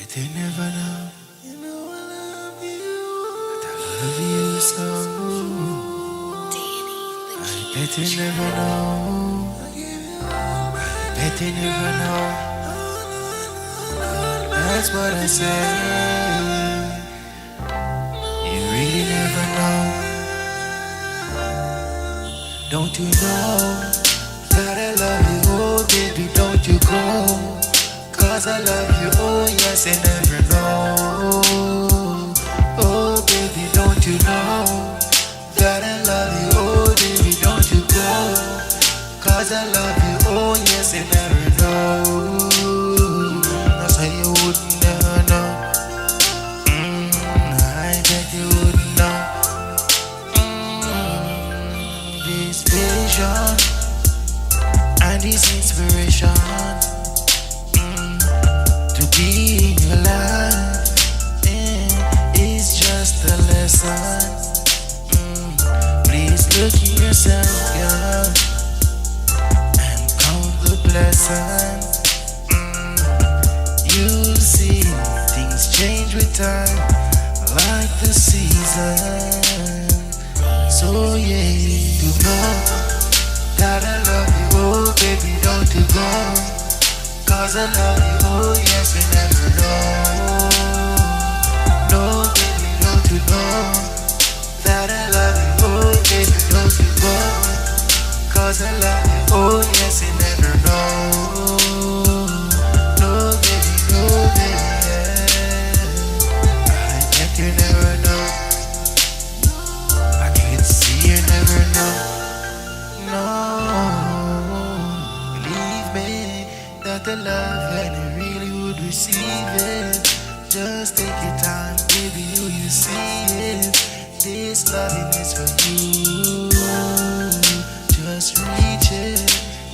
Bet you never know. You know I love you. But I love you so. I bet you never know. I bet you never know. That's what I say. You really never know. Don't you know that I love you? Oh baby, don't you go. Cause I love you, oh yes, I never know. Oh baby, don't you know that I love you? Oh baby, don't you go. Cause I love you, oh yes, I never know. I say you would never know. I bet you wouldn't know. This vision and this inspiration be in your life, it's just a lesson. Please look at yourself, girl, and count the blessings. You'll see things change with time, like the season. So yeah, you know that I love you, oh baby, don't you go. Cause I love you, oh yes, you never know. No, baby, don't you know that I love you, oh baby, don't you go. Cause I love you, oh yes, you never know. No, baby, yeah. I bet you never know. I can see you never know. No, believe me that the love and you really would receive it. Just take your time, baby, you see it. This loving is for you. Just reach it.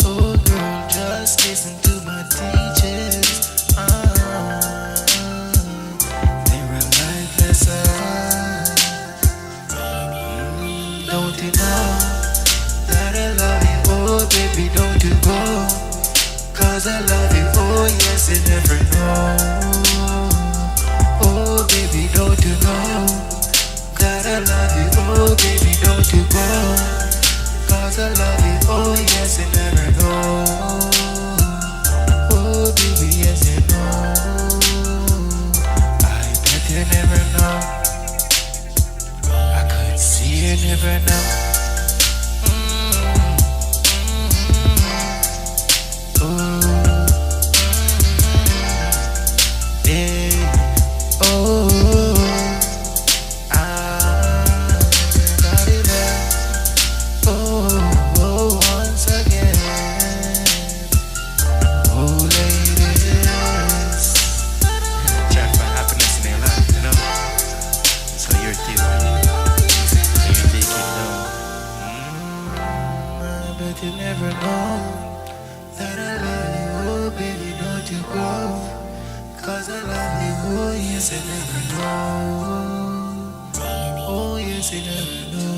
Oh girl, just listen to my teachers. They're a life lesson. Don't you know that I love you? Oh baby, don't you go. Cause I love you, oh yes, you never know. Oh baby, don't you know that I love you, oh baby, don't you go. Cause I love you, oh yes, you never know. Oh baby, yes you know. I bet you never know. I could see you never know. You never know that I love you, oh baby, don't you go. Cause I love you, oh yes, I never know. Oh yes, I never know.